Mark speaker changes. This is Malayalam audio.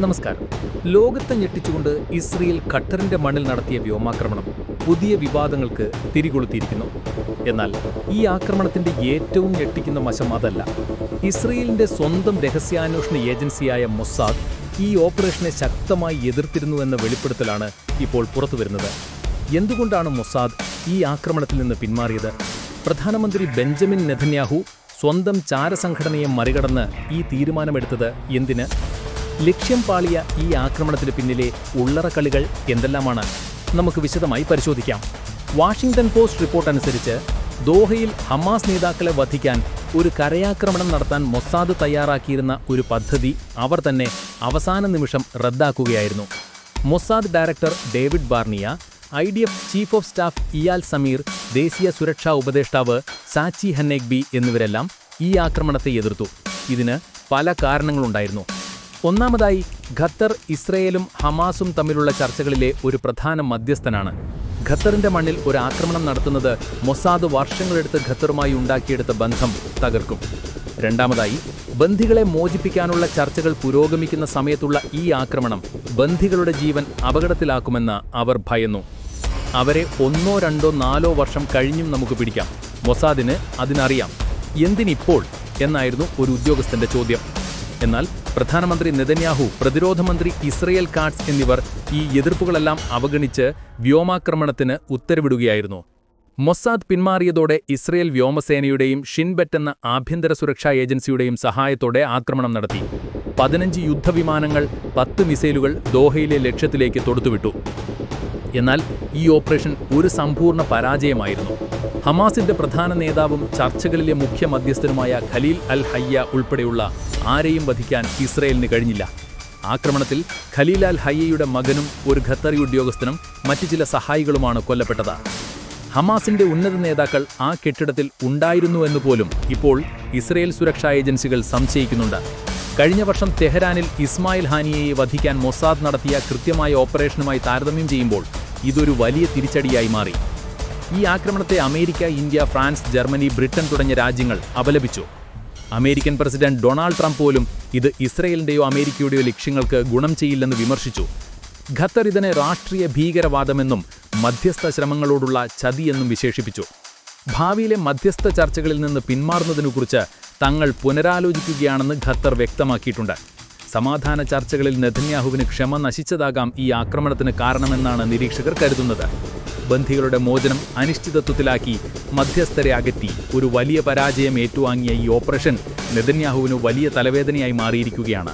Speaker 1: നമസ്കാരം. ലോകത്തെ ഞെട്ടിച്ചുകൊണ്ട് ഇസ്രയേൽ ഖത്തറിന്റെ മണ്ണിൽ നടത്തിയ വ്യോമാക്രമണം പുതിയ വിവാദങ്ങൾക്ക് തിരികൊളുത്തിയിരിക്കുന്നു. എന്നാൽ ഈ ആക്രമണത്തിന്റെ ഏറ്റവും ഞെട്ടിക്കുന്ന വശം അതല്ല. ഇസ്രയേലിന്റെ സ്വന്തം രഹസ്യാന്വേഷണ ഏജൻസിയായ മൊസാദ് ഈ ഓപ്പറേഷനെ ശക്തമായി എതിർത്തിരുന്നു എന്ന വെളിപ്പെടുത്തലാണ് ഇപ്പോൾ പുറത്തുവരുന്നത്. എന്തുകൊണ്ടാണ് മൊസാദ് ഈ ആക്രമണത്തിൽ നിന്ന് പിന്മാറിയത്? പ്രധാനമന്ത്രി ബെഞ്ചമിൻ നെതന്യാഹു സ്വന്തം ചാരസംഘടനയെ മറികടന്ന് ഈ തീരുമാനമെടുത്തത് എന്തിന്? ലക്ഷ്യം പാളിയ ഈ ആക്രമണത്തിന് പിന്നിലെ ഉള്ളറക്കളികൾ എന്തെല്ലാമാണ്? നമുക്ക് വിശദമായി പരിശോധിക്കാം. വാഷിംഗ്ടൺ പോസ്റ്റ് റിപ്പോർട്ട് അനുസരിച്ച് ദോഹയിൽ ഹമാസ് നേതാക്കളെ വധിക്കാൻ ഒരു കരയാക്രമണം നടത്താൻ മൊസാദ് തയ്യാറാക്കിയിരുന്ന ഒരു പദ്ധതി അവർ തന്നെ അവസാന നിമിഷം റദ്ദാക്കുകയായിരുന്നു. Mossad director David Barnea, IDF chief of staff Eyal Zamir, ദേശീയ സുരക്ഷാ ഉപദേഷ്ടാവ് സാച്ചി ഹന്നേഗ്ബി എന്നിവരെല്ലാം ഈ ആക്രമണത്തെ എതിർത്തു. ഇതിന് പല കാരണങ്ങളുണ്ടായിരുന്നു. ഒന്നാമതായി, ഖത്തർ ഇസ്രയേലും ഹമാസും തമ്മിലുള്ള ചർച്ചകളിലെ ഒരു പ്രധാന മധ്യസ്ഥനാണ്. ഖത്തറിന്റെ മണ്ണിൽ ഒരു ആക്രമണം നടത്തുന്നത് മൊസാദ് വർഷങ്ങളെടുത്ത് ഖത്തറുമായി ഉണ്ടാക്കിയെടുത്ത ബന്ധം തകർക്കും. രണ്ടാമതായി, ബന്ദികളെ മോചിപ്പിക്കാനുള്ള ചർച്ചകൾ പുരോഗമിക്കുന്ന സമയത്തുള്ള ഈ ആക്രമണം ബന്ദികളുടെ ജീവൻ അപകടത്തിലാക്കുമെന്ന് അവർ ഭയന്നു. അവരെ 1, 2, 4 വർഷം കഴിഞ്ഞും നമുക്ക് പിടിക്കാം. മൊസാദിന് അതിനറിയാം. എന്തിനിപ്പോൾ എന്നായിരുന്നു ഒരു ഉദ്യോഗസ്ഥന്റെ ചോദ്യം. എന്നാൽ പ്രധാനമന്ത്രി നെതന്യാഹു, പ്രതിരോധ മന്ത്രി ഇസ്രയേൽ കാട്സ് എന്നിവർ ഈ എതിർപ്പുകളെല്ലാം അവഗണിച്ച് വ്യോമാക്രമണത്തിന് ഉത്തരവിടുകയായിരുന്നു. മൊസാദ് പിന്മാറിയതോടെ ഇസ്രയേൽ വ്യോമസേനയുടെയും ഷിൻബെറ്റ് എന്ന ആഭ്യന്തര സുരക്ഷാ ഏജൻസിയുടെയും സഹായത്തോടെ ആക്രമണം നടത്തി. 15 യുദ്ധവിമാനങ്ങൾ, 10 മിസൈലുകൾ ദോഹയിലെ ലക്ഷ്യത്തിലേക്ക് തൊടുത്തുവിട്ടു. എന്നാൽ ഈ ഓപ്പറേഷൻ ഒരു സമ്പൂർണ്ണ പരാജയമായിരുന്നു. ഹമാസിന്റെ പ്രധാന നേതാവും ചർച്ചകളിലെ മുഖ്യ മധ്യസ്ഥനുമായ ഖലീൽ അൽ ഹയ്യ ഉൾപ്പെടെയുള്ള ആരെയും വധിക്കാൻ ഇസ്രയേലിന് കഴിഞ്ഞില്ല. ആക്രമണത്തിൽ ഖലീൽ അൽ ഹയ്യയുടെ മകനും ഒരു ഖത്തറി ഉദ്യോഗസ്ഥനും മറ്റു ചില സഹായികളുമാണ് കൊല്ലപ്പെട്ടത്. ഹമാസിന്റെ ഉന്നത നേതാക്കൾ ആ കെട്ടിടത്തിൽ ഉണ്ടായിരുന്നുവെന്ന് പോലും ഇപ്പോൾ ഇസ്രയേൽ സുരക്ഷാ ഏജൻസികൾ സംശയിക്കുന്നുണ്ട്. കഴിഞ്ഞ വർഷം തെഹ്റാനിൽ ഇസ്മായിൽ ഹാനിയയെ വധിക്കാൻ മൊസാദ് നടത്തിയ കൃത്യമായ ഓപ്പറേഷനുമായി താരതമ്യം ചെയ്യുമ്പോൾ ഇതൊരു വലിയ തിരിച്ചടിയായി മാറി. ഈ ആക്രമണത്തെ America, India, France, Germany, Britain തുടങ്ങിയ രാജ്യങ്ങൾ അപലപിച്ചു. അമേരിക്കൻ പ്രസിഡന്റ് ഡൊണാൾഡ് ട്രംപ് പോലും ഇത് ഇസ്രയേലിന്റെയോ അമേരിക്കയുടെയോ ലക്ഷ്യങ്ങൾക്ക് ഗുണം ചെയ്യില്ലെന്ന് വിമർശിച്ചു. ഖത്തർ ഇതിനെ രാഷ്ട്രീയ ഭീകരവാദമെന്നും മധ്യസ്ഥ ശ്രമങ്ങളോടുള്ള ചതിയെന്നും വിശേഷിപ്പിച്ചു. ഭാവിയിലെ മധ്യസ്ഥ ചർച്ചകളിൽ നിന്ന് പിന്മാറുന്നതിനെക്കുറിച്ച് തങ്ങൾ പുനരാലോചിക്കുകയാണെന്ന് ഖത്തർ വ്യക്തമാക്കിയിട്ടുണ്ട്. സമാധാന ചർച്ചകളിൽ നെതന്യാഹുവിന് ക്ഷമ നശിച്ചതാകാം ഈ ആക്രമണത്തിന് കാരണമെന്നാണ് നിരീക്ഷകർ കരുതുന്നത്. ബന്ധികളുടെ മോചനം അനിശ്ചിതത്വത്തിലാക്കി മധ്യസ്ഥരെ അകറ്റി ഒരു വലിയ പരാജയം ഏറ്റുവാങ്ങിയ ഈ ഓപ്പറേഷൻ നെതന്യാഹുവിന് വലിയ തലവേദനയായി മാറിയിരിക്കുകയാണ്.